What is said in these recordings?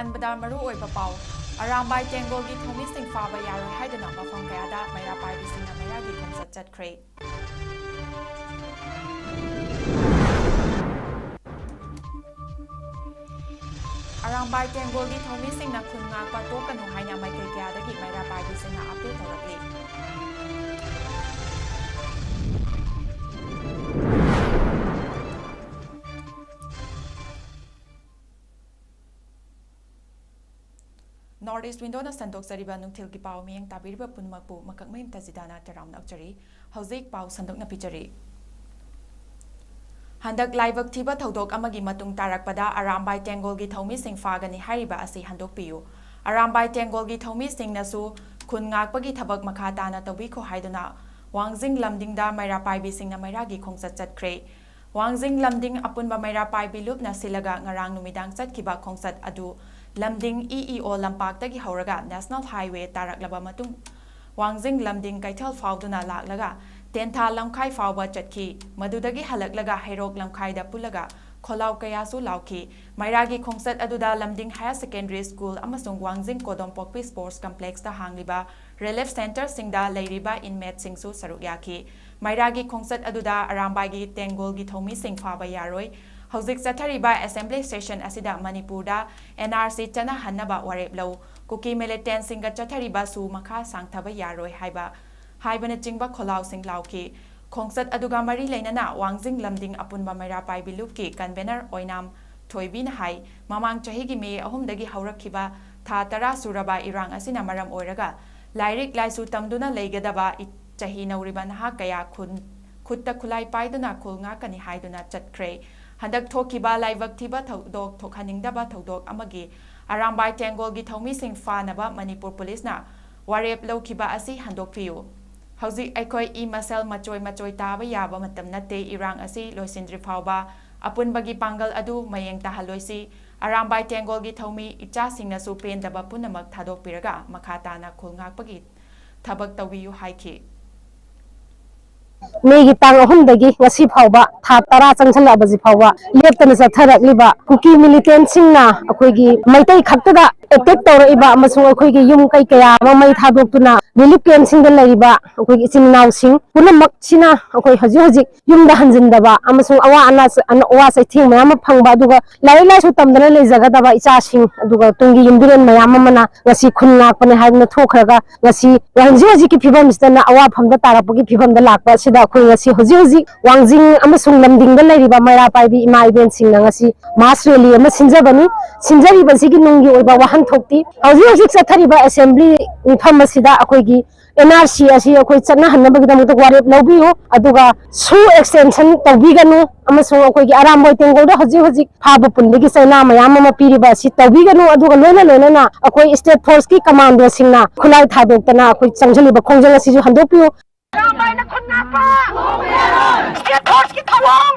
ꯅꯣꯡꯉꯥꯟꯕꯗ ꯃꯔꯨ ꯑꯣꯏꯕ ꯄꯥꯎ ꯑꯔꯥꯝꯕꯥꯏ ꯇꯦꯡꯒꯣꯜꯒꯤ ꯊꯧꯃꯤꯁꯤꯡ ꯐꯥꯕ ꯌꯥꯔꯣꯏ ꯍꯥꯏꯗꯨꯅ ꯃꯐꯝ ꯀꯌꯥꯗ ꯃꯩꯔꯥ ꯄꯥꯏꯕꯤꯁꯤꯡꯅ ꯃꯩꯔꯥꯒꯤ ꯈꯣꯡꯆꯠ ꯆꯠꯈ꯭ꯔꯦ꯫ ꯑꯔꯥꯝꯕꯥꯏ ꯇꯦꯡꯒꯣꯜꯒꯤ ꯊꯧꯃꯤꯁꯤꯡꯅ ꯈꯨꯟ ꯉꯥꯛꯄ ꯇꯣꯛꯀꯅꯨ ꯍꯥꯏꯅ ꯃꯥꯏꯀꯩ ꯀꯌꯥꯗꯒꯤ ꯃꯩꯔꯥ ꯄꯥꯏꯕꯤꯁꯤꯡꯅ ꯑꯄꯤꯜ ꯇꯧꯔꯛꯂꯤ꯫ ꯅꯣꯔꯠ ꯏꯁ ꯋꯤꯟꯗꯣꯅ ꯁꯟꯗꯣꯛꯆꯔꯤꯕ ꯅꯨꯡꯊꯤꯜꯒꯤ ꯄꯥꯎ ꯃꯤꯠꯌꯦꯡ ꯇꯥꯕꯤꯔꯤꯕ ꯄꯨꯝꯅꯃꯛꯄꯨ ꯃꯀꯛꯃꯌꯨꯝ ꯇꯖꯤꯗꯥꯅ ꯇꯔꯥꯝꯅ ꯑꯣꯛꯆꯔꯤ꯫ ꯍꯧꯖꯤꯛ ꯄꯥꯎ ꯁꯟꯗꯣꯛꯅ ꯄꯤꯖꯔꯤ꯫ ꯍꯟꯗꯛ ꯂꯥꯏꯕꯛ ꯊꯤꯕ ꯊꯧꯗꯣꯛ ꯑꯃꯒꯤ ꯃꯇꯨꯡ ꯇꯥꯔꯛꯄꯗ ꯑꯔꯥꯝꯕꯥꯏ ꯇꯦꯡꯒꯣꯜꯒꯤ ꯊꯧꯃꯤꯁꯤꯡ ꯐꯥꯒꯅꯤ ꯍꯥꯏꯔꯤꯕ ꯑꯁꯤ ꯍꯟꯗꯣꯛꯄꯤꯌꯨ꯫ ꯑꯔꯥꯝꯕꯥꯏ ꯇꯦꯡꯒꯣꯜꯒꯤ ꯊꯧꯃꯤꯁꯤꯡꯅꯁꯨ ꯈꯨꯟ ꯉꯥꯛꯄꯒꯤ ꯊꯕꯛ ꯃꯈꯥ ꯇꯥꯅ ꯇꯧꯕꯤꯈꯣ ꯍꯥꯏꯗꯨꯅ ꯋꯥꯡꯖꯤꯡ ꯂꯝꯗꯤꯡꯗ ꯃꯩꯔꯥ ꯄꯥꯏꯕꯤꯁꯤꯡꯅ ꯃꯩꯔꯥꯒꯤ ꯈꯣꯡꯆꯠ ꯆꯠꯈ꯭ꯔꯦ꯫ ꯋꯥꯡꯖꯤꯡ ꯂꯝꯗꯤꯡ ꯑꯄꯨꯟꯕ ꯃꯩꯔꯥ ꯄꯥꯏꯕꯤ ꯂꯨꯞꯅ ꯁꯤꯜꯂꯒ ꯉꯔꯥꯡ ꯅꯨꯃꯤꯗꯥꯡ ꯆꯠꯈꯤꯕ ꯈꯣꯡꯆꯠ ꯑꯗꯨ ꯂꯝꯗꯤꯡ EEO ꯂꯝꯄꯥꯛꯇꯒꯤ ꯍꯧꯔꯒ ꯅꯦꯁꯅꯦꯜ ꯍꯥꯏꯋꯦ ꯇꯥꯔꯛꯂꯕ ꯃꯇꯨꯡ ꯋꯥꯡꯖꯤꯡ ꯂꯝꯗꯤꯡ ꯀꯩꯊꯦꯜ ꯐꯥꯎꯗꯨꯅ ꯂꯥꯛꯂꯒ ꯇꯦꯟꯊꯥ ꯂꯝꯈꯥꯏ ꯐꯥꯎꯕ ꯆꯠꯈꯤ꯫ ꯃꯗꯨꯗꯒꯤ ꯍꯜꯂꯛꯂꯒ ꯍꯩꯔꯣꯛ ꯂꯝꯈꯥꯏꯗ ꯄꯨꯜꯂꯒ ꯈꯣꯜꯂꯥꯎ ꯀꯌꯥꯁꯨ ꯂꯥꯎꯈꯤ꯫ ꯃꯩꯔꯥꯒꯤ ꯈꯣꯡꯆꯠ ꯑꯗꯨꯗ ꯂꯝꯗꯤꯡ ꯍꯥꯌꯔ ꯁꯦꯀꯦꯟꯗꯔꯤ ꯁ꯭ꯀꯨꯜ ꯑꯃꯁꯨꯡ ꯋꯥꯡꯖꯤꯡ ꯀꯣꯗꯣꯝꯄꯣꯛꯄꯤ ꯁ꯭ꯄꯣꯔꯠꯁ ꯀꯝꯄ꯭ꯂꯦꯛꯁꯇ ꯍꯥꯡꯂꯤꯕ ꯔꯤꯂꯤꯐ ꯁꯦꯟꯇꯔꯁꯤꯡꯗ ꯂꯩꯔꯤꯕ ꯏꯟꯃꯦꯠꯁꯤꯡꯁꯨ ꯁꯔꯨꯛ ꯌꯥꯈꯤ꯫ ꯃꯩꯔꯥꯒꯤ ꯈꯣꯡꯆꯠ ꯑꯗꯨꯗ ꯑꯔꯥꯝꯕꯥꯏꯒꯤ ꯇꯦꯡꯒꯣꯜꯒꯤ ꯊꯧꯃꯤꯁꯤꯡ ꯐꯥꯕ ꯌꯥꯔꯣꯏ, ꯍꯧꯖꯤꯛ ꯆꯠꯊꯔꯤꯕ ꯑꯦꯁꯦꯝꯕ꯭ꯂꯤ ꯁꯦꯁꯟ ꯑꯁꯤꯗ ꯃꯅꯤꯄꯨꯔꯗ NRC ꯆꯠꯅꯍꯟꯅꯕ ꯋꯥꯔꯦꯞ ꯂꯧ, ꯀꯨꯀꯤ ꯃꯤꯂꯤꯇꯦꯟꯁꯤꯡꯒ ꯆꯠꯊꯔꯤꯕ ꯁꯨ ꯃꯈꯥ ꯁꯥꯡꯊꯕ ꯌꯥꯔꯣꯏ ꯍꯥꯏꯕꯅꯆꯤꯡꯕ ꯈꯣꯜꯂꯥꯎꯁꯤꯡ ꯂꯥꯎꯈꯤ꯫ ꯈꯣꯡꯆꯠ ꯑꯗꯨꯒ ꯃꯔꯤ ꯂꯩꯅꯅ ꯋꯥꯡꯖꯤꯡ ꯂꯝꯗꯤꯡ ꯑꯄꯨꯟꯕ ꯃꯩꯔꯥ ꯄꯥꯏꯕꯤ ꯂꯨꯞꯀꯤ ꯀꯟꯚꯦꯅꯔ ꯑꯣꯏꯅꯥꯝ ꯊꯣꯏꯕꯤꯅ ꯍꯥꯏ ꯃꯃꯥꯡ ꯆꯍꯤꯒꯤ ꯃꯦ 3ꯗꯒꯤ ꯍꯧꯔꯛꯈꯤꯕ ꯊꯥ 10 ꯁꯨꯔꯕ ꯏꯔꯥꯡ ꯑꯁꯤꯅ ꯃꯔꯝ ꯑꯣꯏꯔꯒ ꯂꯥꯏꯔꯤꯛ ꯂꯥꯏꯁꯨ ꯇꯝꯗꯨꯅ ꯂꯩꯒꯗꯕ ꯆꯍꯤ ꯅꯧꯔꯤꯕ ꯅꯍꯥ ꯀꯌా ꯈꯨꯠꯇ ꯈꯨꯠꯂꯥꯏ ꯄꯥꯏꯗꯨꯅ ꯈꯨꯜ ꯉꯥꯛꯀꯅꯤ ꯍꯥꯏꯗꯨꯅ ꯆꯠꯈ꯭ꯔꯦ꯫ ꯍꯟꯗꯛ ꯊꯣꯛꯈꯤꯕ ꯂꯥꯏꯕꯛ ꯊꯤꯕ ꯊꯧꯗꯣꯛ ꯊꯣꯛꯍꯟꯅꯤꯡꯗꯕ ꯊꯧꯗꯣꯛ ꯑꯃꯒꯤ ꯑꯔꯥꯝꯕꯥꯏ ꯇꯦꯡꯒꯣꯜꯒꯤ ꯊꯧꯃꯤꯁꯤꯡ ꯐꯥꯅꯕ ꯃꯅꯤꯄꯨꯔ ꯄꯨꯂꯤꯁꯅ ꯋꯥꯔꯦꯞ ꯂꯧꯈꯤꯕ ꯑꯁꯤ ꯍꯟꯗꯣꯛꯄꯤꯌꯨ꯫ ꯍꯧꯖꯤꯛ ꯑꯩꯈꯣꯏ ꯃꯁꯦꯜ ꯃꯆꯣꯏ ꯇꯥꯕ ꯌꯥꯕ ꯃꯇꯝ ꯅꯠꯇꯦ꯫ ꯏꯔꯥꯡ ꯑꯁꯤ ꯂꯣꯏꯁꯤꯟꯗ꯭ꯔꯤ ꯐꯥꯎꯕ ꯑꯄꯨꯟꯕꯒꯤ ꯄꯥꯡꯒꯜ ꯑꯗꯨ ꯃꯌꯦꯡ ꯇꯥꯍꯜꯂꯣꯏꯁꯤ꯫ ꯑꯔꯥꯝꯕꯥꯏ ꯇꯦꯡꯒꯣꯜꯒꯤ ꯊꯧꯃꯤ ꯏꯆꯥꯁꯤꯡꯅꯁꯨ ꯄꯦꯟꯗꯕ ꯄꯨꯝꯅꯃꯛ ꯊꯥꯗꯣꯛꯄꯤꯔꯒ ꯃꯈꯥ ꯇꯥꯅ ꯈꯨꯜ ꯉꯥꯛꯄꯒꯤ ꯊꯕꯛ ꯇꯧꯕꯤꯌꯨ ꯍꯥꯏꯈꯤ꯫ ꯃꯦꯒꯤ ꯇꯥꯡ 3ꯗꯒꯤ ꯉꯁꯤ ꯐꯥꯎꯕ ꯊꯥ 10 ꯆꯪꯁꯤꯜꯂꯛꯑꯕꯁꯤ ꯐꯥꯎꯕ ꯂꯦꯞꯇꯅ ꯆꯠꯊꯔꯛꯂꯤꯕ ꯀꯨꯀꯤ ꯃꯤꯂꯤꯇꯦꯟꯁꯤꯡꯅ ꯑꯩꯈꯣꯏꯒꯤ ꯃꯩꯇꯩ ꯈꯛꯇꯗ ꯑꯦꯇꯦꯛ ꯇꯧꯔꯛꯏꯕ ꯑꯃꯁꯨꯡ ꯑꯩꯈꯣꯏꯒꯤ ꯌꯨꯝ ꯀꯩ ꯀꯌꯥ ꯑꯃ ꯃꯩ ꯊꯥꯗꯣꯛꯇꯨꯅ ꯔꯤꯂꯤꯐ ꯀꯦꯝꯞꯁꯤꯡꯗ ꯂꯩꯔꯤꯕ ꯑꯩꯈꯣꯏꯒꯤ ꯏꯆꯤꯟ ꯏꯅꯥꯎꯁꯤꯡ ꯄꯨꯝꯅꯃꯛꯁꯤꯅ ꯑꯩꯈꯣꯏ ꯍꯧꯖꯤꯛ ꯌꯨꯝꯗ ꯍꯟꯖꯤꯟꯗꯕ ꯑꯃꯁꯨꯡ ꯑꯋꯥ ꯆꯩꯊꯦꯡ ꯃꯌꯥꯝ ꯑꯃ ꯐꯪꯕ ꯑꯗꯨꯒ ꯂꯥꯏꯔꯤꯛ ꯂꯥꯏꯁꯨ ꯇꯝꯗꯅ ꯂꯩꯖꯒꯗꯕ ꯏꯆꯥꯁꯤꯡ ꯑꯗꯨꯒ ꯇꯨꯡꯒꯤ ꯌꯨꯝꯕꯤꯔꯦꯟ ꯃꯌꯥꯝ ꯑꯃꯅ ꯉꯁꯤ ꯈꯨꯟ ꯉꯥꯛꯄꯅꯦ ꯍꯥꯏꯗꯨꯅ ꯊꯣꯛꯈ꯭ꯔꯒ ꯉꯁꯤ ꯍꯧꯖꯤꯛꯀꯤ ꯐꯤꯕꯝꯁꯤꯗꯅ ꯑꯋꯥꯐꯝꯗ ꯇꯥꯔꯛꯄꯒꯤ ꯐꯤꯕꯝꯗ ꯂꯥꯛꯄ ꯑꯁꯤꯗ ꯑꯩꯈꯣꯏ ꯉꯁꯤ ꯍꯧꯖꯤꯛ ꯋꯥꯡꯖꯤꯡ ꯑꯃꯁꯨꯡ ꯂꯝꯗꯤꯡꯗ ꯂꯩꯔꯤꯕ ꯃꯩꯔꯥ ꯄꯥꯏꯕꯤ ꯏꯃꯥ ꯏꯕꯦꯟꯁꯤꯡꯅ ꯉꯁꯤ ꯃꯥꯁ ꯔꯦꯂꯤ ꯑꯃ ꯁꯤꯟꯖꯕꯅꯤ꯫ ꯁꯤꯟꯖꯔꯤꯕꯁꯤꯒꯤ ꯅꯨꯡꯒꯤ ꯑꯣꯏꯕ ꯋꯥꯍꯟꯊꯣꯛꯇꯤ ꯍꯧꯖꯤꯛ ꯆꯠꯊꯔꯤꯕ ꯑꯦꯁꯦꯝꯕ꯭ꯂꯤ ꯃꯤꯐꯝ ꯑꯁꯤꯗ ꯑꯩꯈꯣꯏꯒꯤ NRC ꯑꯁꯤ ꯑꯩꯈꯣꯏ ꯆꯠꯅꯍꯟꯅꯕꯒꯤꯗꯃꯛꯇ ꯋꯥꯔꯦꯞ ꯂꯧꯕꯤꯌꯨ, ꯑꯗꯨꯒ ꯁꯨ ꯑꯦꯛꯁꯇꯦꯟꯁꯟ ꯇꯧꯕꯤꯒꯅꯨ, ꯑꯃꯁꯨꯡ ꯑꯩꯈꯣꯏꯒꯤ ꯑꯔꯥꯝꯕꯥꯏ ꯇꯦꯡꯒꯣꯜꯗ ꯍꯧꯖꯤꯛ ꯐꯥꯕ ꯄꯨꯟꯕꯒꯤ ꯆꯩꯅꯥ ꯃꯌꯥꯝ ꯑꯃ ꯄꯤꯔꯤꯕ ꯑꯁꯤ ꯇꯧꯕꯤꯒꯅꯨ, ꯑꯗꯨꯒ ꯂꯣꯏꯅꯅ ꯑꯩꯈꯣই ꯁ꯭ꯇꯦꯠ ꯐꯣꯔꯁꯀꯤ ꯀꯃꯥꯟꯗꯣꯁꯤꯡꯅ ꯈꯨꯠꯂꯥꯏ ꯊꯥꯗꯣꯛꯇꯅ ꯑꯩꯈꯣꯏ ꯆꯪꯁꯤꯜꯂꯤꯕ ꯈꯣꯡꯖꯪ ꯑꯁꯤꯁꯨ ꯍꯟꯗꯣꯛꯄꯤꯌꯨ꯫ ꯑꯔꯥꯝꯕꯥꯏꯅ ꯈꯨꯟ ꯉꯥꯛꯄ ꯁ꯭ꯇꯦꯠ ꯐꯣꯔꯁꯀꯤ ꯊꯧꯑꯣꯡ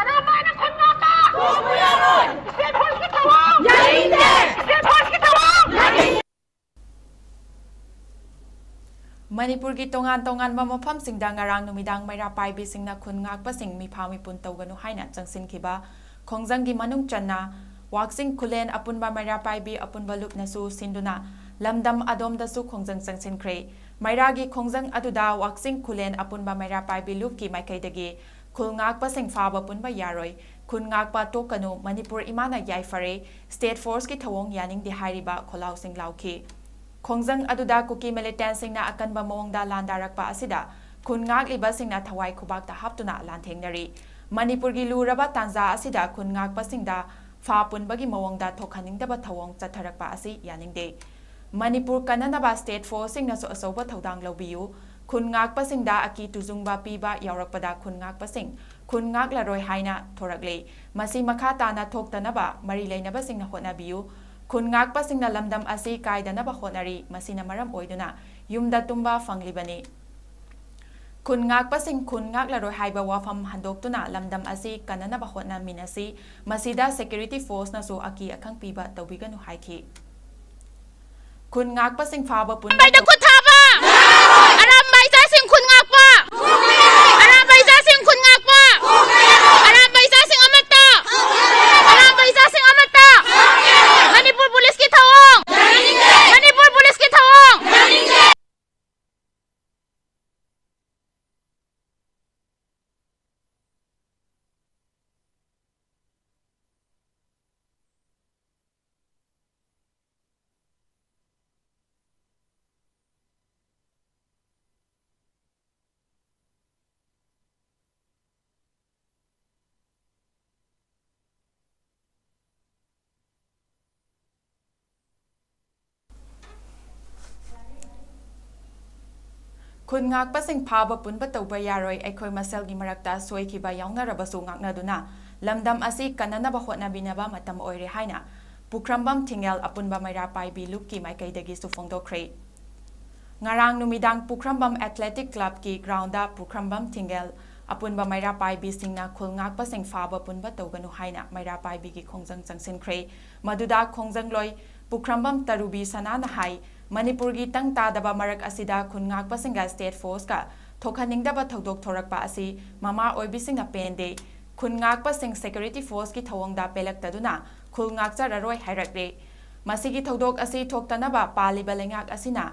ꯑꯔꯥꯝꯕꯥꯏꯅ ꯈꯨꯟ ꯉꯥꯛꯄ ꯁ꯭ꯇꯦꯠ ꯐꯣꯔꯁꯀꯤ ꯊꯧꯑꯣꯡ ꯁ꯭ꯇꯦꯠ ꯐꯣꯔꯁꯀꯤ ꯊꯧꯑꯣꯡ ꯃꯅꯤꯄꯨꯔꯒꯤ ꯇꯣꯉꯥꯟ ꯇꯣꯉꯥꯟꯕ ꯃꯐꯝꯁꯤꯡꯗ ꯉꯔꯥꯡ ꯅꯨꯃꯤꯗꯥꯡ ꯃꯩꯔꯥ ꯄꯥꯏꯕꯤꯁꯤꯡꯅ ꯈꯨꯟ ꯉꯥꯛꯄꯁꯤꯡ ꯃꯤꯐꯥ ꯃꯤꯄꯨꯟ ꯇꯧꯒꯅꯨ ꯍꯥꯏꯅ ꯆꯪꯁꯤꯟꯈꯤꯕ ꯈꯣꯡꯖꯪꯒꯤ ꯃꯅꯨꯡ ꯆꯟꯅ ꯋꯥꯛꯆꯤꯡ ꯈꯨꯂꯦꯟ ꯑꯄꯨꯟꯕ ꯃꯩꯔꯥ ꯄꯥꯏꯕꯤ ꯑꯄꯨꯟꯕ ꯂꯨꯞꯅꯁꯨ ꯁꯤꯟꯗꯨꯅ ꯂꯝꯗꯝ ꯑꯗꯣꯝꯗꯁꯨ ꯈꯣꯡꯖꯪ ꯆꯪꯁꯤꯟꯈ꯭ꯔꯦ꯫ ꯃꯩꯔꯥꯒꯤ ꯈꯣꯡꯖꯪ ꯑꯗꯨꯗ ꯋꯥꯛꯆꯤꯡ ꯈꯨꯂꯦꯟ ꯑꯄꯨꯟꯕ ꯃꯩꯔꯥ ꯄꯥꯏꯕꯤ ꯂꯨꯞꯀꯤ ꯃꯥꯏꯀꯩꯗꯒꯤ ꯈꯨꯜ ꯉꯥꯛꯄꯁꯤꯡ ꯐꯥꯕ ꯄꯨꯟꯕ ꯌꯥꯔꯣꯏ, ꯈꯨꯟ ꯉꯥꯛꯄ ꯇꯣꯛꯀꯅꯨ, ꯃꯅꯤꯄꯨꯔ ꯏꯃꯥꯅ ꯌꯥꯏꯐꯔꯦ, ꯁ꯭ꯇꯦꯠ ꯐꯣꯔꯁꯀꯤ ꯊꯧꯑꯣꯡ ꯌꯥꯅꯤꯡꯗꯦ ꯍꯥꯏꯔꯤꯕ ꯈꯣꯜꯂꯥꯎꯁꯤꯡ ꯂꯥꯎꯈꯤ꯫ ꯈꯣꯡꯖꯪ ꯑꯗꯨꯗ ꯀꯨꯀꯤ ꯃꯤꯂꯤꯇꯦꯟꯁꯤꯡꯅ ꯑꯀꯟꯕ ꯃꯑꯣꯡꯗ ꯂꯥꯟꯗꯥꯔꯛꯄ ꯑꯁꯤꯗ ꯈꯨꯟ ꯉꯥꯛꯂꯤꯕꯁꯤꯡꯅ ꯊꯋꯥꯏ ꯈꯨꯕꯥꯛꯇ ꯍꯥꯞꯇꯨꯅ ꯂꯥꯟꯊꯦꯡꯅꯔꯤ꯫ ꯃꯅꯤꯄꯨꯔꯒꯤ ꯂꯨꯔꯕ ꯇꯥꯟꯖꯥ ꯑꯁꯤꯗ ꯈꯨꯟ ꯉꯥꯛꯄꯁꯤꯡꯗ ꯐꯥ ꯄꯨꯟꯕꯒꯤ ꯃꯑꯣꯡꯗ ꯊꯣꯛꯍꯟꯅꯤꯡꯗꯕ ꯊꯧꯑꯣꯡ ꯆꯠꯊꯔꯛꯄ ꯑꯁꯤ ꯌꯥꯅꯤꯡꯗꯦ꯫ ꯃꯅꯤꯄꯨꯔ ꯀꯟꯅꯅꯕ ꯁ꯭ꯇꯦꯠ ꯐꯣꯔꯁꯁꯤꯡꯅꯁꯨ ꯑꯆꯧꯕ ꯊꯧꯗꯥꯡ ꯂꯧꯕꯤꯌꯨ꯫ ꯈꯨꯟ ꯉꯥꯛꯄꯁꯤꯡꯗ ꯑꯀꯤ ꯇꯨꯖꯨꯡꯕ ꯄꯤꯕ ꯌꯥꯎꯔꯛꯄꯗ ꯈꯨꯟ ꯉꯥꯛꯄꯁꯤꯡ ꯈꯨꯟ ꯉꯥꯛꯂꯔꯣꯏ ꯍꯥꯏꯅ ꯊꯣꯔꯛꯂꯤ꯫ ꯃꯁꯤ ꯃꯈꯥ ꯇꯥꯅ ꯊꯣꯛꯇꯅꯕ ꯃꯔꯤ ꯂꯩꯅꯕꯁꯤꯡꯅ ꯍꯣꯠꯅꯕꯤꯌꯨ꯫ ꯈꯨꯟ ꯉꯥꯛꯄꯁꯤꯡꯅ ꯂꯝꯗꯝ ꯑꯁꯤ ꯀꯥꯏꯗꯅꯕ ꯍꯣꯠꯅꯔꯤ, ꯃꯁꯤꯅ ꯃꯔꯝ ꯑꯣꯏꯗꯨꯅ ꯌꯨꯝꯗ ꯇꯨꯝꯕ ꯐꯪꯂꯤꯕꯅꯤ꯫ ꯈꯨꯟ ꯉꯥꯛꯄꯁꯤꯡ ꯈꯨꯟ ꯉꯥꯛꯂꯔꯣꯏ ꯍꯥꯏꯕ ꯋꯥꯐꯝ ꯍꯟꯗꯣꯛꯇꯨꯅ ꯂꯝꯗꯝ ꯑꯁꯤ ꯀꯟꯅꯅꯕ ꯍꯣꯠꯅꯃꯤꯟꯅꯁꯤ, ꯃꯁꯤꯗ ꯁꯦꯀ꯭ꯌꯨꯔꯤꯇꯤ ꯐꯣꯔꯁꯅꯁꯨ ꯑꯀꯤ ꯑꯈꯪ ꯄꯤꯕ ꯇꯧꯕꯤꯒꯅꯨ ꯍꯥꯏꯈꯤ꯫ ꯈꯨꯟ ꯉꯥꯛꯄꯁꯤꯡ ꯐꯥꯕ ꯄꯨꯟꯕ ꯈꯨꯠ ꯊꯥꯕ ꯑꯔꯥꯝꯕꯥꯏ ꯏꯆꯥꯁꯤꯡ ꯈꯨꯟ ꯉꯥꯛꯄ ꯑꯔꯥꯝꯕꯥꯏ ꯏꯆꯥꯁꯤꯡ ꯈꯨꯟ ꯉꯥꯛꯄ ꯑꯔꯥꯝꯕꯥꯏ ꯏꯆꯥꯁꯤꯡ ꯑꯃꯠꯇ ꯑꯔꯥꯝꯕꯥꯏ ꯏꯆꯥꯁꯤꯡ ꯑꯃꯠꯇ คุณงักปะสิงพาบปุนปะตูปยารอยไอคอยมาเซลกิมรักตาสวยขีบายองนาระบสูงักนาดุนาลำดำอาศัยกันนันบะขวดนาบินาบามาตำออยเรให้นะปุครัมบัมทิงเอลอปุนบะไม่ราไปบีลุกกีไม่ไกเดกิสุฟงโดเครงารางนุมิดังปุครัมบัมแอตเลติกคลับกีกราวน์ดาปุครัมบัมทิงเอลอปุนบะไม่ราไปบีสิงนาคุลงักปะสิงฟาบปุนปะตูกันนุให้นะไม่ราไปบีกีคงจังสินเครมาดูดาคงจังลอยปุครัมบัมตารูบีสนานะให้มณิปุรกีตั้งตาดบะมารักอสิดาคุณงักปะสิงกาสเตทโฟสกะทกขันนิงดบะทกดกทรักปะอสิมามาออยบิสิงนาเป็นเดคุณงักปะสิง security force กิทวงดาเปลักตะดุนาคุณงักจะระรวยให้รักเดมาสิกิทกดกอสิทกตะนบะปาลิบะเลงักอสินา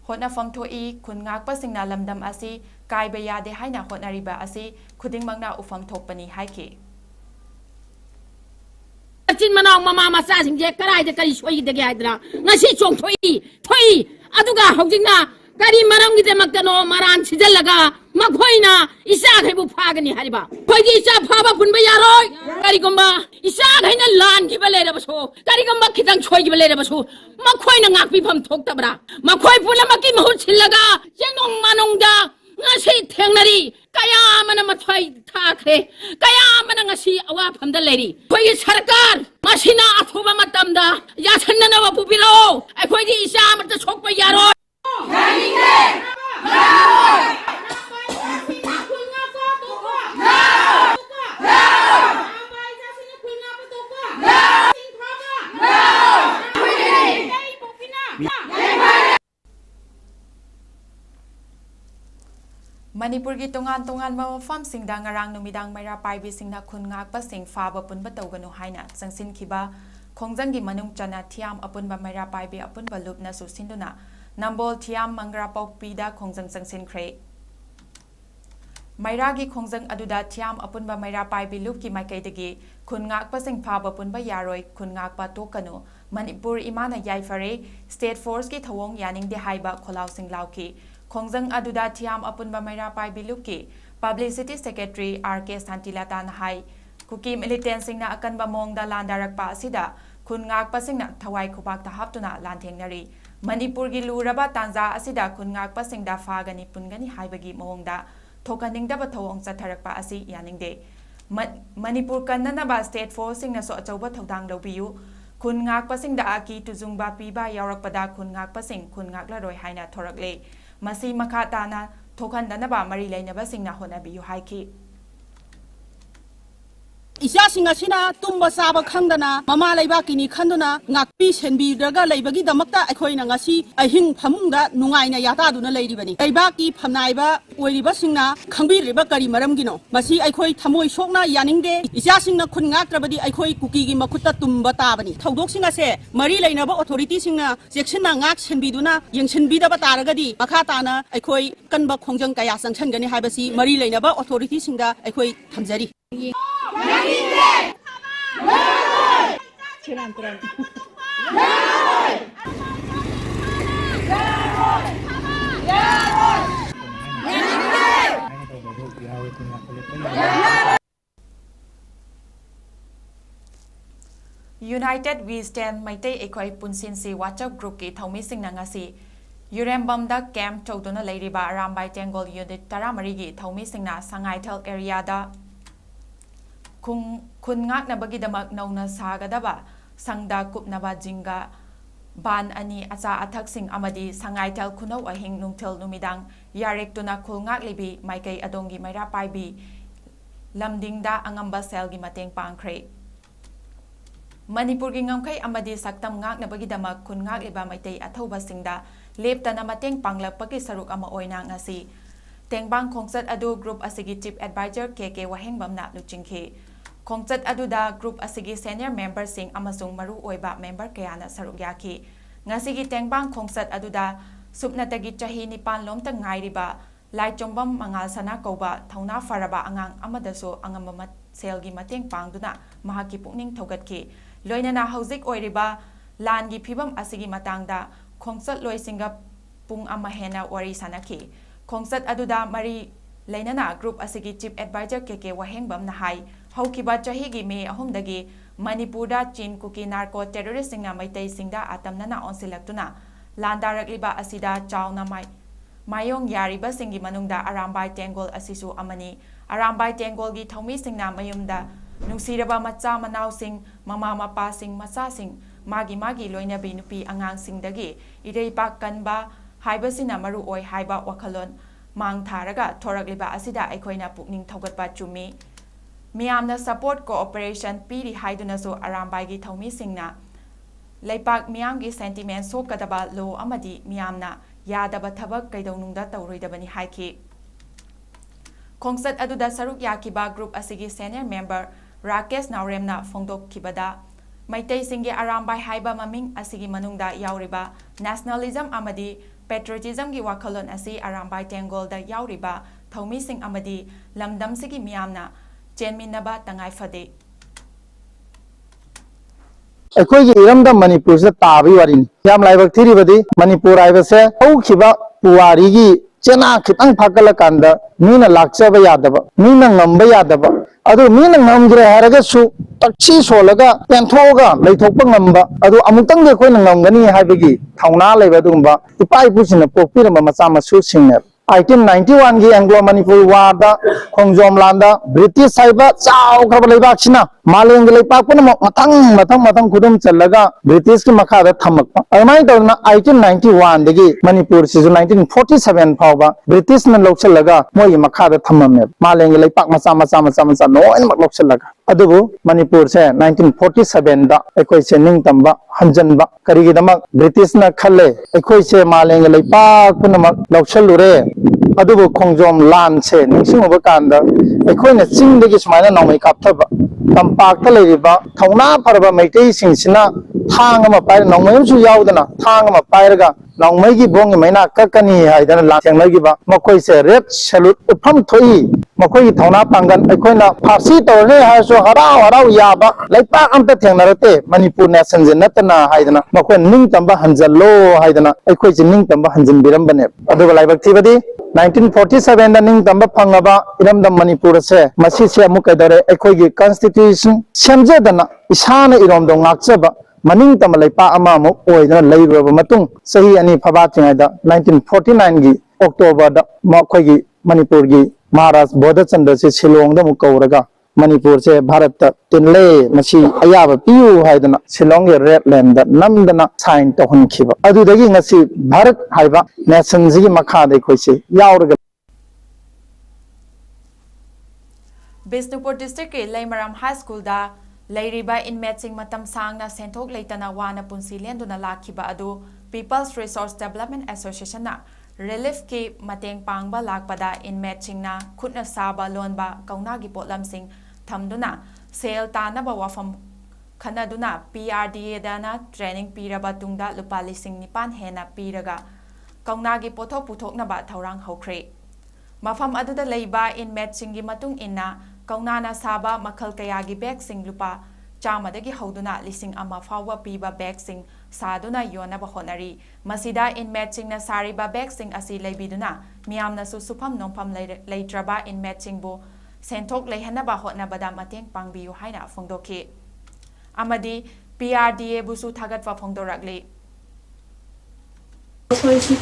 หดนาฟอมโทอีคุณงักปะสิงนาลำดำอสิกายเบียเดให้นาหดนาริบะอสิคุดิงมังนาอุฟอมทกปนีให้เคจินมานองมามาซาสิงเจกระไรจะกระดิช่วยเด็กใหญ่ดรางั้นสิชงถอยอะตุกะหงจิงนะกระดิมารองกิเตมักตโนมารานชิจลละกะมักพอยนะอิสาให้บุพากันนี่ฮาริบะพอยที่อิสาพาบะพุนไปยารอยกระดิกมบะอิสาให้นั่นลานกิบเลระบะโชกระดิกมบะคิดังช่วยกิบเลระบะโชมักพอยนะงักปีพมทกตะบระมักพอยพุนละมักกิมหุชิลละกะเจงองมานองดางั้นสิเทงนารีกายามันมาถอยท่าเคกายามันงั้นสิอาว่าพัมดัลเลรีพอยสารการมาชินาอัฐุบะมาตัมดายาชันนันวะปุปิโลไอ้พอยที่อิสามันจะชกไปยารอยมณิปุรกีตงานมาฟัมสิงดังงารางนุมิดังไม่ราไปบิสิงนาคุณงักปะสิงฟาบปุนปะตูกันนุให้นะสังสินขีบาคงจังกิมนุงจันนาเทียมอปุนบะไม่ราไปบีอปุนบะลุบนาสุสินดุนะนัมโบลเทียมมังกราปอกปีดาคงจังสังสินเครไม่รากีคงจังอดุดาเทียมอปุนบะไม่ราไปบีลุบกีไม่ไกลตะกีคุณงักปะสิงฟาบปุนบะยารอยคุณงักปะตุกันนุมณิปุรอิมานะยายฟารีสเตทฟอร์สกีทวงยานิงเดไฮบะโคลาวสิงลาวกีคงจังอดุดาเทียมอปุนบะไม่ราไปบีลุบกี Publicity Secretary R.K. Santilatan hai คุกีมิลิเตนสิงนาอกันบะมงดาลานดารักปะสิดาคุณงักปะสิงนาทวายคุปักตะฮับตุนาลานเทงนารีมณิปุรกีลูระบะตันซาอสิดาคุณงักปะสิงดาฟากันิปุนกันิไฮบะกีมงดาทกันิงดาบะทวงจัทรักปะอสิยานิงเดมณิปุรกันนันนาบา State Force สิงนาโซอจาวะทดังดาวิวคุณงักปะสิงดาอากีตุจุงบาปีบายารักปะดาคุณงักปะสิงคุณงักละรอยไฮนาทรักเลมาซีมาคาตานาทกันดันบามารีเลนบะสิงนาฮนาบิยูไฮคีอิชาสิงห์สินะตุ้มบาซาบขังดนะมามาเลยบากินีขันดนะงักปีเชนบีดรกเลยบากิดามักตาไอคอยนังสิไอหิงพมุงดานุงไงเนี่ยยาตาดูนั่นเลยดีบันี่ไอบากีพนายบาอวยดีบาสิงนะขังบีริบากรีมารำกินอมาสิไอคอยทำมวยโชคนะยานิงเดอิชาสิงห์คนงักระบดีไอคอยกุกีกิมาคุตตาตุ้มบาตาบันี่ทาวดกสิงห์เสมารีเลยนะบาออโตริตี้สิงห์เจ็กชันนะงักเชนบีดูนะยังเชนบีดาบาตารกดีมาข้าตานะไอคอยกันบาคงจังกายสังชันกันนี่ไฮบาซีมารีเลยนะบาออโตริตี้สิงห์ไอคอยทำใจดีUnited We Stand ไม่ได้เอกอยปุนสินสีวัชกรุ๊ปกีทอมิสิงนังอาศียูเรมบัมดักแคมป์โจตุนเลยริบารามไบเจงโกลยูนิตตารามริกีทอมิสิงนาสังไงเทลเอริยาดาคุณงักนบกิดมักนงนาสากดบะสังดากุบนบจิงกาบานอันนี้อาจารย์อัฐกสิงอมดีสังไงเทลคุณเอาหิงนุงเทลนุมิดังยาเรกตุนักคุณงักลิบีไม่เคยอดงกิไม่รับไปบีลำดิงดาอังอัมบาเซลกิมาเตงปังเครมณิปุรกิงงไข่อมดีสักตำงักนบกิดมักคุณงักลิบาไม่เตยอัฐบสิงดาเล็บตันอมาเตงปังลักปกิสรุกอมาโอยนางอาศีเตงบังคงจัดอดูกรุ๊ปอาศิกิจิปแอดไวเซอร์เควะเฮงบัมนาลุจิงเคคงจัดอดูดากรุ๊ปอาศิกิเซเนียร์เมมเบอร์สิงอามาซุงมารุอวยบะเมมเบอร์เกียนะสรุกยาคีงาศิกิเตงบังคงจัดอดูดาสุบนาตกิจฮีนิปันล้มตั้งไงริบะลายจงบัมมังอาสนะกบะทาวนาฟาระบะอังอังอามาดโซอังอัมมัดเซลกิมาเตงปังดุนะมหากิปุกนิ่งทกัดคีลอยนานาเฮาซิกอวยริบะลานกิพิบัมอาศิกิมาตังดาคงจัดลอยสิงกับปุงอามาเฮนาวาริสานะคีคงจัดอดูดามารีเลยนากรุ๊ปอาศิกิจิปแอดไวเซอร์เควะเฮงบัมนะไฮเฮาคิบัจฮิกิเมอหุมดกีมณิปุระจีนคุกีนาร์โกเทโรริสต์สิงนาไม่เตยสิงดาอาตัมนานาออนสิลักตุนาลานดารักลิบาอาศิดาจาวนาไม ꯃꯥꯌꯣꯡ ꯌꯥꯔꯤꯕꯁꯤꯡꯒꯤ ꯃꯅꯨꯡꯗ ꯑꯔꯥꯝꯕꯥꯏ ꯇꯦꯡꯒꯣꯜ ꯑꯁꯤꯁꯨ ꯑꯃꯅꯤ꯫ ꯑꯔꯥꯝꯕꯥꯏ ꯇꯦꯡꯒꯣꯜꯒꯤ ꯊꯧꯃꯤꯁꯤꯡꯅ ꯃꯌꯨꯝꯗ ꯅꯨꯡꯁꯤꯔꯕ ꯃꯆꯥ ꯃꯅꯥꯎꯁꯤꯡ, ꯃꯃꯥ ꯃꯄꯥꯁꯤꯡ, ꯃꯆꯥꯁꯤꯡ, ꯃꯥꯒꯤ ꯂꯣꯏꯅꯕꯤ ꯅꯨꯄꯤ ꯑꯉꯥꯡꯁꯤꯡꯗꯒꯤ ꯏꯔꯩꯄꯥꯛ ꯀꯟꯕ ꯍꯥꯏꯕꯁꯤꯅ ꯃꯔꯨ ꯑꯣꯏ ꯍꯥꯏꯕ ꯋꯥꯈꯜꯂꯣꯟ ꯃꯥꯡ ꯊꯥꯔꯒ ꯊꯣꯔꯛꯂꯤꯕ ꯑꯁꯤꯗ ꯑꯩꯈꯣꯏꯅ ꯄꯨꯛꯅꯤꯡ ꯊꯧꯒꯠꯄ ꯆꯨꯝꯃꯤ꯫ ꯃꯤꯌꯥꯝꯅ ꯁꯄꯣꯔꯠ ꯀꯣꯑꯣꯄꯔꯦꯁꯟ ꯄꯤꯔꯤ ꯍꯥꯏꯗꯨꯅꯁꯨ ꯑꯔꯥꯝꯕꯥꯏꯒꯤ ꯊꯧꯃꯤꯁꯤꯡꯅ ꯂꯩꯄꯥꯛ ꯃꯤꯌꯥꯝꯒꯤ ꯁꯦꯟꯇꯤꯃꯦꯟ ꯁꯣꯛꯀꯗꯕ ꯂꯣ ꯑꯃꯗꯤ ꯃꯤꯌꯥꯝꯅ ꯌꯥꯗꯕ ꯊꯕꯛ ꯀꯩꯗꯧꯅꯨꯡꯗ ꯇꯧꯔꯣꯏꯗꯕꯅꯤ ꯍꯥꯏꯈꯤ꯫ ꯈꯣꯡꯆꯠ ꯑꯗꯨꯗ ꯁꯔꯨꯛ ꯌꯥꯈꯤꯕ ꯒ꯭ꯔꯨꯞ ꯑꯁꯤꯒꯤ ꯁꯦꯅꯤꯌꯔ ꯃꯦꯝꯕꯔ ꯔꯥꯀꯦꯁ ꯅꯥꯎꯔꯦꯝꯅ ꯐꯣꯡꯗꯣꯛꯈꯤꯕꯗ ꯃꯩꯇꯩꯁꯤꯡꯒꯤ ꯑꯔꯥꯝꯕꯥꯏ ꯍꯥꯏꯕ ꯃꯃꯤꯡ ꯑꯁꯤꯒꯤ ꯃꯅꯨꯡꯗ ꯌꯥꯎꯔꯤꯕ ꯅꯦꯁꯅꯦꯂꯤꯖꯝ ꯑꯃꯗꯤ ꯄꯦꯇ꯭ꯔꯣꯇꯤꯖꯝꯒꯤ ꯋꯥꯈꯜꯂꯣꯟ ꯑꯁꯤ ꯑꯔꯥꯝꯕꯥꯏ ꯇꯦꯡꯒꯣꯜꯗ ꯌꯥꯎꯔꯤꯕ ꯊꯧꯃꯤꯁꯤꯡ ꯑꯃꯗꯤ ꯂꯝꯗꯝꯁꯤꯒꯤ ꯃꯤꯌꯥꯝꯅ ꯆꯦꯟꯃꯤꯟꯅꯕ ꯇꯉꯥꯏ ꯐꯗꯦ꯫ ꯑꯩꯈꯣꯏꯒꯤ ꯏꯔꯝꯗꯝ ꯃꯅꯤꯄꯨꯔꯁꯤꯗ ꯇꯥꯕꯒꯤ ꯋꯥꯔꯤꯅꯤ꯫ ꯌꯥꯝ ꯂꯥꯏꯕꯛ ꯊꯤꯔꯤꯕꯗꯤ ꯃꯅꯤꯄꯨꯔ ꯍꯥꯏꯕꯁꯦ ꯍꯧꯈꯤꯕ ꯄꯨꯋꯥꯔꯤꯒꯤ ꯆꯦꯅꯥ ꯈꯤꯇꯪ ꯐꯥꯒꯠꯂꯀꯥꯟꯗ ꯃꯤꯅ ꯂꯥꯛꯆꯕ ꯌꯥꯗꯕ, ꯃꯤꯅ ꯉꯝꯕ ꯌꯥꯗꯕ, ꯑꯗꯨ ꯃꯤꯅ ꯉꯝꯈ꯭ꯔꯦ ꯍꯥꯏꯔꯒꯁꯨ ꯇꯛꯁꯤ ꯁꯣꯜꯂꯒ ꯄꯦꯟꯊꯣꯛꯑꯒ ꯂꯩꯊꯣꯛꯄ ꯉꯝꯕ, ꯑꯗꯨ ꯑꯃꯨꯛꯇꯪꯗꯤ ꯑꯩꯈꯣꯏꯅ ꯉꯝꯒꯅꯤ ꯍꯥꯏꯕꯒꯤ ꯊꯧꯅꯥ ꯂꯩꯕ ꯑꯗꯨꯒꯨꯝꯕ ꯏꯄꯥ ꯏꯄꯨꯁꯤꯡꯅ ꯄꯣꯛꯄꯤꯔꯝꯕ ꯃꯆꯥ ꯃꯁꯨꯁꯤꯡꯅꯦꯕ꯫ 1891ꯒꯤ ꯑꯦꯡꯒ꯭ꯂꯣ ꯃꯅꯤꯄꯨꯔ ꯋꯥꯔꯗ ꯈꯣꯡꯖꯣꯝ ꯂꯥꯟꯗ ꯕ꯭ꯔꯤꯇꯤꯁ ꯍꯥꯏꯕ ꯆꯥꯎꯈ꯭ꯔꯕ ꯂꯩꯕꯥꯛꯁꯤꯅ ꯃꯥꯂꯦꯝꯒꯤ ꯂꯩꯄꯥꯛ ꯄꯨꯝꯅꯃꯛ ꯃꯊꯪ ꯈꯨꯗꯨꯝ ꯆꯜꯂꯒ ꯕ꯭ꯔꯤꯇꯤꯁꯀꯤ ꯃꯈꯥꯗ ꯊꯝꯃꯛꯄ꯫ ꯑꯗꯨꯃꯥꯏꯅ ꯇꯧꯗꯅ 1891ꯗꯒꯤ ꯃꯅꯤꯄꯨꯔꯁꯤꯁꯨ 1947 ꯐꯥꯎꯕ ꯕ꯭ꯔꯤꯇꯤꯁꯅ ꯂꯧꯁꯤꯜꯂꯒ ꯃꯣꯏꯒꯤ ꯃꯈꯥꯗ ꯊꯝꯃꯝꯃꯦꯕ, ꯃꯥꯂꯦꯝꯒꯤ ꯂꯩꯄꯥꯛ ꯃꯆꯥ ꯂꯣꯏꯅꯃꯛ ꯂꯧꯁꯤꯜꯂꯒ꯫ ꯑꯗꯨꯕꯨ ꯃꯅꯤꯄꯨꯔꯁꯦ 1947ꯗ ꯑꯩꯈꯣꯏꯁꯦ ꯅꯤꯡꯇꯝꯕ ꯍꯟꯖꯟꯕ ꯀꯔꯤꯒꯤꯗꯃꯛ ꯕ꯭ꯔꯤꯇꯤꯁꯅ ꯈꯜꯂꯦ ꯑꯩꯈꯣꯏꯁꯦ ꯃꯥꯂꯦꯝꯒꯤ ꯂꯩꯄꯥꯛ ꯄꯨꯝꯅꯃꯛ ꯂꯧꯁꯤꯜꯂꯨꯔꯦ, ꯑꯗꯨꯕꯨ ꯈꯣꯡꯖꯣꯝ ꯂꯥꯟꯁꯦ ꯅꯤꯡꯁꯤꯡꯉꯨꯕ ꯀꯥꯟꯗ ꯑꯩꯈꯣꯏꯅ ꯆꯤꯡꯗꯒꯤ ꯁꯨꯃꯥꯏꯅ ꯅꯣꯡꯃꯩ ꯀꯥꯞꯊꯕ, ꯇꯝꯄꯥꯛꯇ ꯂꯩꯔꯤꯕ ꯊꯧꯅꯥ ꯐꯔꯕ ꯃꯩꯇꯩꯁꯤꯡꯁꯤꯅ ꯊꯥꯡ ꯑꯃ ꯄꯥꯏꯔ, ꯅꯣꯡꯃꯩ ꯑꯃꯁꯨ ꯌꯥꯎꯗꯅ ꯊꯥꯡ ꯑꯃ ꯄꯥꯏꯔꯒ ꯅꯣꯡꯃꯩꯒꯤ ꯕꯣꯡꯒꯤ ꯃꯩꯅꯥ ꯀꯛꯀꯅꯤ ꯍꯥꯏꯗꯅ ꯂꯥꯟꯊꯦꯡꯅꯈꯤꯕ ꯃꯈꯣꯏꯁꯦ ꯔꯦꯗ ꯁꯦꯂꯨꯠ ꯎꯠꯐꯝ ꯊꯣꯛꯏ꯫ ꯃꯈꯣꯏꯒꯤ ꯊꯧꯅꯥ ꯄꯥꯡꯒꯜ ꯑꯩꯈꯣꯏꯅ ꯐꯥꯔꯁꯤ ꯇꯧꯔꯅꯤ ꯍꯥꯏꯔꯁꯨ ꯍꯔꯥꯎ ꯌꯥꯕ ꯂꯩꯄꯥꯛ ꯑꯝꯇ ꯊꯦꯡꯅꯔꯛꯇꯦ ꯃꯅꯤꯄꯨꯔ ꯅꯦꯁꯟꯁꯦ ꯅꯠꯇꯅ ꯍꯥꯏꯗꯅ ꯃꯈꯣꯏꯅ ꯅꯤꯡꯇꯝꯕ ꯍꯟꯖꯜꯂꯣ ꯍꯥꯏꯗꯅ ꯑꯩꯈꯣꯏꯁꯦ ꯅꯤꯡꯇꯝꯕ ꯍꯟꯖꯤꯟꯕꯤꯔꯝꯕꯅꯦꯕ꯫ ꯑꯗꯨꯒ ꯂꯥꯏꯕꯛ ꯊꯤꯕꯗꯤ 1947ꯗ ꯅꯤꯡꯇꯝꯕ ꯐꯪꯉꯕ ꯏꯔꯝꯗꯝ ꯃꯅꯤꯄꯨꯔ ꯑꯁꯦ ꯃꯁꯤꯁꯦ ꯑꯃꯨꯛ ꯀꯩꯗꯧꯔꯦ, ꯑꯩꯈꯣꯏꯒꯤ ꯀꯟꯁꯇꯤꯇ꯭ꯌꯨꯁꯟ ꯁꯦꯝꯖꯗꯅ ꯏꯁꯥꯅ ꯏꯔꯣꯝꯗꯣꯝ ꯉꯥꯛꯆꯕ ꯃꯅꯤꯡꯇꯝꯕ ꯂꯩꯄꯥꯛ ꯑꯃꯃꯨꯛ ꯑꯣꯏꯗꯅ ꯂꯩꯔꯨꯔꯕ ꯃꯇꯨꯡ ꯆꯍꯤ 2 ꯐꯥꯕꯥꯛꯇ꯭ꯔꯤꯉꯩꯗ 1949ꯒꯤ ꯑꯣꯛꯇꯣꯕꯔꯗ ꯑꯩꯈꯣꯏꯒꯤ ꯃꯅꯤꯄꯨꯔꯒꯤ ꯃꯍꯥꯔꯥꯖ ꯕꯣꯙꯆꯟꯗ꯭ꯔꯁꯤ ꯁꯤꯂꯣꯡꯗ ꯑꯃꯨꯛ ꯀꯧꯔꯒ ꯃꯅꯤꯄꯨꯔꯁꯦ ꯚꯥꯔꯠꯇ ꯇꯤꯜꯂꯦ, ꯃꯁꯤ ꯑꯌꯥꯕ ꯄꯤꯌꯨ ꯍꯥꯏꯗꯅ ꯁꯤꯂꯣꯡꯒꯤ ꯔꯦꯗ ꯂꯦꯟꯗ ꯅꯝꯗꯅ ꯁꯥꯏꯟ ꯇꯧꯍꯟꯈꯤꯕ꯫ ꯑꯗꯨꯗꯒꯤ ꯉꯁꯤ ꯚꯥꯔꯠ ꯍꯥꯏꯕ ꯅꯦꯁꯟꯁꯤꯒꯤ ꯃꯈꯥꯗ ꯑꯩꯈꯣꯏꯁꯦ ꯌꯥꯎꯔꯒ ꯕꯤꯁꯅꯨꯄꯨꯔ ꯗꯤꯁꯇ꯭ꯔꯤꯛꯀꯤ ꯂꯩꯃꯔꯥꯝ ꯍꯥꯏ ꯁ꯭ꯀꯨꯜꯗ ꯂꯩꯔꯤꯕ ꯏꯟꯃꯦꯠꯁꯤꯡ ꯃꯇꯝ ꯁꯥꯡꯅ ꯁꯦꯟꯊꯣꯛ ꯂꯩꯇꯅ ꯋꯥꯅ ꯄꯨꯟꯁꯤ ꯂꯦꯟꯗꯨꯅ ꯂꯥꯛꯈꯤꯕ ꯑꯗꯨ ꯄꯤꯄꯜꯁ ꯔꯤꯁꯣꯔꯁ ꯗꯦꯕꯂꯞꯃꯦꯟꯠ ꯑꯦꯁꯣꯁꯤꯌꯦꯁꯟꯅ ꯔꯤꯂꯤꯐꯀꯤ ꯃꯇꯦꯡ ꯄꯥꯡꯕ ꯂꯥꯛꯄꯗ ꯏꯟꯃꯦꯠꯁꯤꯡꯅ ꯈꯨꯠꯅ ꯁꯥꯕ ꯂꯣꯟꯕ ꯀꯧꯅꯥꯒꯤ ꯄꯣꯠꯂꯝꯁꯤꯡ ꯊꯝꯗꯨꯅ ꯁꯦꯜ ꯇꯥꯟꯅꯕ ꯋꯥꯐꯝ ꯈꯟꯅꯗꯨꯅ PRDAꯗꯅ ꯇ꯭ꯔꯦꯅꯤꯡ ꯄꯤꯔꯕ ꯇꯨꯡꯗ ꯂꯨꯄꯥ 9,000 ꯍꯦꯟꯅ ꯄꯤꯔꯒ ꯀꯧꯅꯥꯒꯤ ꯄꯣꯠꯊꯣꯛ ꯄꯨꯊꯣꯛꯅꯕ ꯊꯧꯔꯥꯡ ꯍꯧꯈ꯭ꯔꯦ꯫ ꯃꯐꯝ ꯑꯗꯨꯗ ꯂꯩꯕ ꯏꯟꯃꯦꯠꯁꯤꯡꯒꯤ ꯃꯇꯨꯡ ꯏꯟꯅ ꯀꯧꯅꯥꯅ ꯁꯥꯕ ꯃꯈꯜ ꯀꯌꯥꯒꯤ ꯕꯦꯒꯁꯤꯡ ꯂꯨꯄꯥ 100ꯗꯒꯤ ꯍꯧꯗꯨꯅ 1,000 ꯐꯥꯎꯕ ꯄꯤꯕ ꯕꯦꯒꯁꯤꯡ ꯁꯥꯗꯨꯅ ꯌꯣꯟꯅꯕ ꯍꯣꯠꯅꯔꯤ꯫ ꯃꯁꯤꯗ ꯏꯟꯃꯦꯠꯁꯤꯡꯅ ꯁꯥꯔꯤꯕ ꯕꯦꯒꯁꯤꯡ ꯑꯁꯤ ꯂꯩꯕꯤꯗꯨꯅ ꯃꯤꯌꯥꯝꯅꯁꯨ ꯁꯨꯐꯝ ꯅꯣꯝꯐꯝ ꯂꯩꯇ꯭ꯔꯕ ꯏꯟꯃꯦꯠꯁꯤꯡꯕꯨ ꯁꯦꯟꯊꯣꯛ ꯂꯩꯍꯟꯅꯕ ꯍꯣꯠꯅꯕꯗ ꯃꯇꯦꯡ ꯄꯥꯡꯕꯤꯌꯨ ꯍꯥꯏꯅ ꯐꯣꯡꯗꯣꯛꯈꯤ ꯑꯃꯗꯤ PRDAꯕꯨꯁꯨ ꯊꯥꯒꯠꯄ ꯐꯣꯡꯗꯣꯔꯛꯂꯤ꯫ ꯑꯩꯈꯣꯏ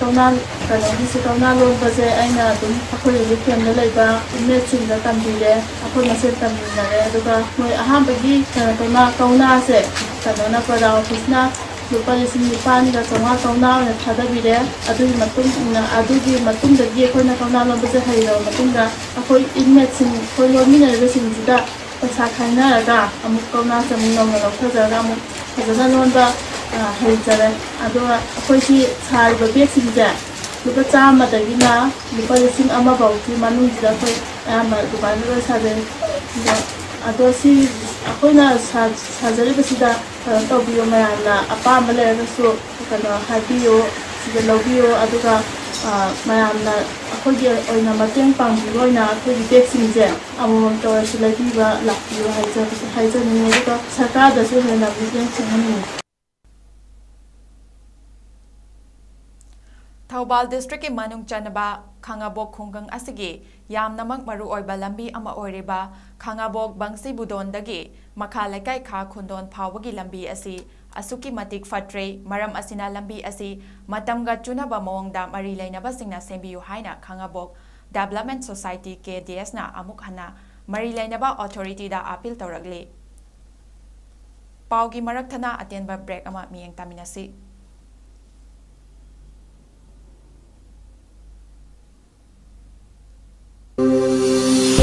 ꯀꯧꯅꯥ ꯂꯣꯟꯕꯁꯦ ꯑꯩꯅ ꯑꯗꯨꯝ ꯑꯩꯈꯣꯏ ꯔꯤꯂꯤꯐ ꯀꯦꯝꯞꯗ ꯂꯩꯕ ꯏꯟꯃꯦꯠꯁꯤꯡꯗ ꯇꯝꯕꯤꯔꯦ, ꯑꯩꯈꯣꯏ ꯃꯁꯦꯟ ꯇꯝꯃꯤꯟꯅꯔꯦ꯫ ꯑꯗꯨꯒ ꯃꯣꯏ ꯑꯍꯥꯟꯕꯒꯤ ꯀꯧꯅꯥꯁꯦ ꯄ꯭ꯔꯙꯥꯟ ꯑꯣꯐꯤꯁꯅ ꯂꯨꯄꯥ 9,900 ꯀꯧꯅꯥ ꯑꯣꯏꯅ ꯊꯥꯗꯕꯤꯔꯦ꯫ ꯑꯗꯨꯒꯤ ꯃꯇꯨꯡꯗꯒꯤ ꯑꯩꯈꯣꯏꯅ ꯀꯧꯅꯥ ꯂꯣꯟꯕꯁꯦ ꯍꯩꯔꯕ ꯃꯇꯨꯡꯗ ꯑꯩꯈꯣꯏ ꯏꯟꯃꯦꯠꯁꯤꯡ ꯑꯩꯈꯣꯏ ꯂꯣꯟꯃꯤꯟꯅꯔꯤꯕꯁꯤꯡꯁꯤꯗ ꯄꯩꯁꯥ ꯈꯥꯏꯅꯔꯒ ꯑꯃꯨꯛ ꯀꯧꯅꯥꯁꯦ ꯑꯃꯨꯛ ꯅꯧꯅ ꯂꯧꯊꯖꯔꯒ ꯑꯃꯨꯛ ꯐꯖꯅ ꯂꯣꯟꯕ ꯍꯩꯖꯔꯦ꯫ ꯑꯗꯨꯒ ꯑꯩꯈꯣꯏꯒꯤ ꯁꯥꯔꯤꯕ ꯕꯦꯒꯁꯤꯡꯁꯦ ꯂꯨꯄꯥ 100ꯗꯒꯤꯅ ꯂꯨꯄꯥ 1,000 ꯐꯥꯎꯒꯤ ꯃꯅꯨꯡꯁꯤꯗ ꯑꯩꯈꯣꯏ ꯑꯌꯥꯝꯕ ꯑꯗꯨꯃꯥꯏꯅ ꯂꯣꯏ ꯁꯥꯖꯩ꯫ ꯑꯗꯣ ꯁꯤ ꯑꯩꯈꯣꯏꯅ ꯁꯥꯖꯔꯤꯕꯁꯤꯗ ꯇꯧꯕꯤꯌꯨ, ꯃꯌꯥꯝꯅ ꯑꯄꯥꯝꯕ ꯂꯩꯔꯒꯁꯨ ꯍꯥꯏꯕꯤꯌꯨ, ꯁꯤꯗ ꯂꯧꯕꯤꯌꯨ꯫ ꯑꯗꯨꯒ ꯃꯌꯥꯝꯅ ꯑꯩꯈꯣꯏꯒꯤ ꯑꯣꯏꯅ ꯃꯇꯦꯡ ꯄꯥꯡꯕꯤꯕ ꯑꯣꯏꯅ ꯑꯩꯈꯣꯏꯒꯤ ꯕꯦꯒꯁꯤꯡꯁꯦ ꯑꯃꯃꯝꯇ ꯑꯣꯏꯔꯁꯨ ꯂꯩꯕꯤꯕ ꯂꯥꯛꯄꯤꯌꯨ ꯍꯥꯏꯖꯅꯤꯡꯉꯤ꯫ ꯑꯗꯨꯒ ꯁꯔꯀꯥꯔꯗꯁꯨ ꯍꯦꯟꯅ ꯃꯤꯠꯌꯦꯡ ꯆꯪꯍꯟꯅꯤꯡꯉꯤ꯫ ꯊꯧꯕꯥꯜ ꯗꯤꯁꯇ꯭ꯔꯤꯛꯀꯤ ꯃꯅꯨꯡ ꯆꯟꯅꯕ ꯈꯥꯡꯉꯕꯣꯛ ꯈꯨꯡꯒꯪ ꯑꯁꯤꯒꯤ ꯌꯥꯝꯅꯃꯛ ꯃꯔꯨꯑꯣꯏꯕ ꯂꯝꯕꯤ ꯑꯃ ꯑꯣꯏꯔꯤꯕ ꯈꯥꯡꯉꯕꯣꯛ ꯕꯪꯁꯤꯕꯨꯗꯣꯟꯗꯒꯤ ꯃꯈꯥ ꯂꯩꯀꯥꯏ ꯈꯥ ꯈꯨꯟꯗꯣꯟ ꯐꯥꯎꯕꯒꯤ ꯂꯝꯕꯤ ꯑꯁꯤ ꯑꯁꯨꯛꯀꯤ ꯃꯇꯤꯛ ꯐꯠꯇ꯭ꯔꯦ ꯃꯔꯝ ꯑꯁꯤꯅ ꯂꯝꯕꯤ ꯑꯁꯤ ꯃꯇꯝꯒ ꯆꯨꯅꯕ ꯃꯑꯣꯡꯗ ꯃꯔꯤ ꯂꯩꯅꯕꯁꯤꯡꯅ ꯁꯦꯝꯕꯤꯌꯨ ꯍꯥꯏꯅ ꯈꯥꯡꯉꯕꯣꯛ ꯗꯦꯚꯂꯞꯃꯦꯟꯠ ꯁꯣꯁꯥꯏꯇꯤ KDSꯅ ꯑꯃꯨꯛ ꯍꯟꯅ ꯃꯔꯤ ꯂꯩꯅꯕ ꯑꯣꯊꯣꯔꯤꯇꯤꯗ ꯑꯄꯤꯜ ꯇꯧꯔꯛꯂꯤ ꯄꯥꯎꯒꯤ ꯃꯔꯛꯊꯅ ꯑꯇꯦꯟꯕ ꯕ꯭ꯔꯦꯛ ꯑꯃ ꯃꯤꯠꯌꯦꯡ ꯇꯥꯃꯤꯟꯅꯁꯤ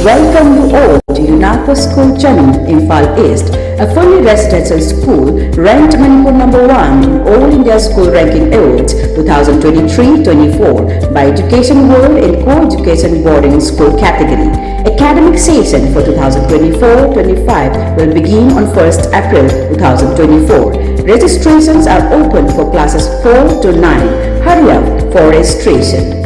Welcome you all to UNACO School Chanand, Imphal East, a fully residential school ranked Manipur #1 in All India School Ranking Awards 2023-24 by Education World in Co-Education Boarding School category. Academic session for 2024-25 will begin on 1st April 2024. Registrations are open for classes 4 to 9. Hurry up for registration.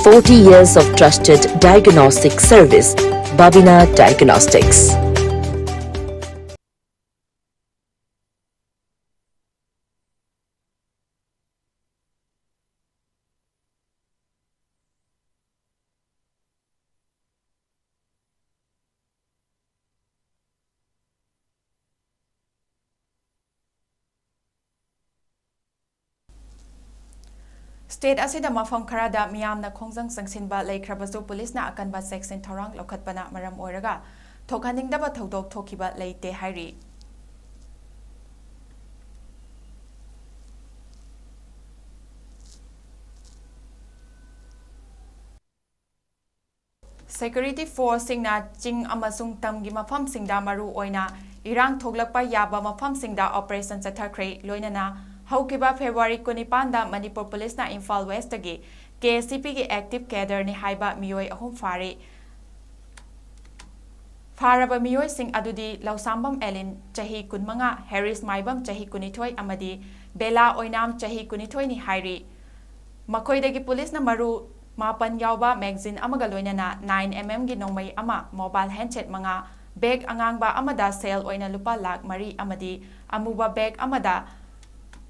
"40 years of trusted diagnostic service, Babina Diagnostics." State asida mafam kharada miyamna khongjang sangsinba leikhrabasu police na akanba section thorang lokhatpana maram oiraga thokhaningdaba thodok thokiba leite hairi Security force singna ching amasung tamgi mafam singda maru oina irang thoglakpa yaba mafam singda operation chathakre loinana Haukiba February 25 Manipur Police na Imphal West tagi KCP gi active cadre ni haiba miyoi ahum fari faraba miyoi sing adudi Lausambam Elin chahi kunmanga Harris Maibam chahi kunithoi amadi Bela Oinam chahi kunithoi ni hairi makoi dagi police na maru mapan yawba magazine amaga loinana 9mm gi nongmai ama mobile handset manga bag angangba amada sale oina lupa lakh mari amadi amuba bag amada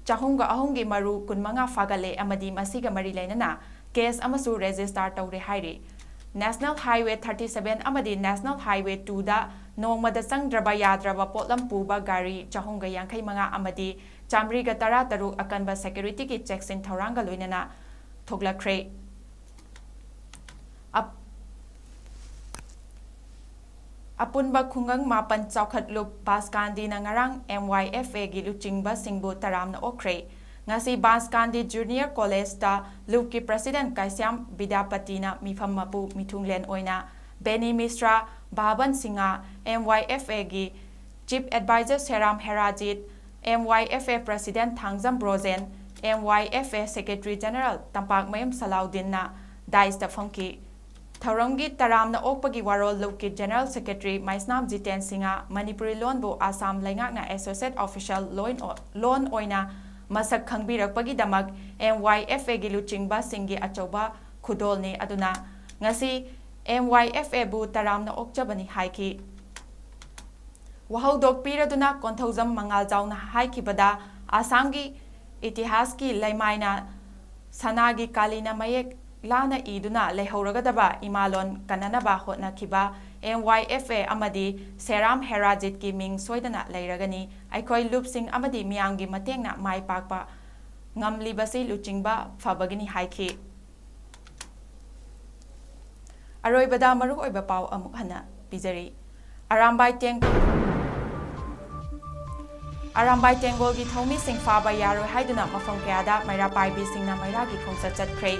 Chahunga ahungi maru kunmanga fagale amadi masiga mari lainana case amasu register tawre hairi National Highway 37 amadi National Highway 2 da nongmada sangdraba yadraba potlam puba gari chahunga yankai manga amadi chamriga tara taruk akanba security ki checks in thoranga loinana thoglakre Apunba khungang mapan chawkhat lup Baskandi na ngarang MYFA gi luchingba singbu taramna okre ngasi Baskandi Junior College ta lup ki president Kaisyam Vidyapati na mifam mapu mithunglen oina Benny Misra Baban Singa MYFA gi Chief Advisor Seram Herajit MYFA President Thangjam Brozen MYFA Secretary General Tampak Mayam Salaudin na Dais ta Funky Tharongi Taramna Okpagi Warol Luki General Secretary Maisnam Jiten Singa Manipuri Lonbu Assam Laingakna Associate Official Loan Oina Masak Khangbirakpagi Damak MYFA gi luchingba singi achauba khudolni aduna ngasi MYFA bu taramna okchabani haiki Wahaudok piraduna konthaujam mangal jauna haikibada Assamgi Itihaski Laimaina Sanagi Kalina Mayek Lana iduna lehoragadaba imalon kananaba hotnakiba MYFA amadi Seram Herajit ki ming soidana leiragani aikoi lupsing amadi miyangi matengna mai pakpa ngamlibasi luchingba fabagini haiki Aroibada maru oiba pau amuk hana pizari Arambai Tengol gi thomi sing faba yaro haiduna mafam kayada maira pai bising na maira gi khongsa chatkre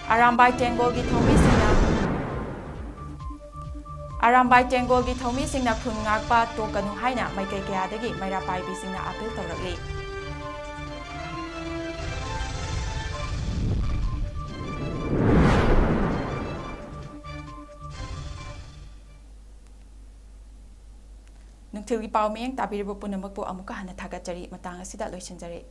Arambai ꯇꯦꯡꯒꯣꯜꯒꯤ ꯊꯧꯃꯤꯁꯤꯡꯅ ꯈꯨꯟ ꯉꯥꯛꯄ ꯇꯣꯛꯀꯅꯨ ꯍꯥꯏꯅ ꯃꯥꯏꯀꯩ ꯀꯌꯥꯗꯒꯤ ꯃꯩꯔꯥ ꯄꯥꯏꯕꯤꯁꯤꯡꯅ appeal ꯇꯧꯔꯛꯂꯤ꯫ ꯅꯨꯡꯊꯤꯜꯒꯤ ꯄꯥꯎ ꯃꯤꯠꯌꯦꯡ ꯇꯥꯕꯤꯔꯤꯕ ꯄꯨꯝꯅꯃꯛꯄꯨ ꯑꯃꯨꯛꯀ ꯍꯟꯅ ꯊꯥꯒꯠꯆꯔꯤ꯫ ꯃꯇꯥꯡ ꯑꯁꯤꯗ ꯂꯣꯏꯁꯤꯟꯖꯔꯦ꯫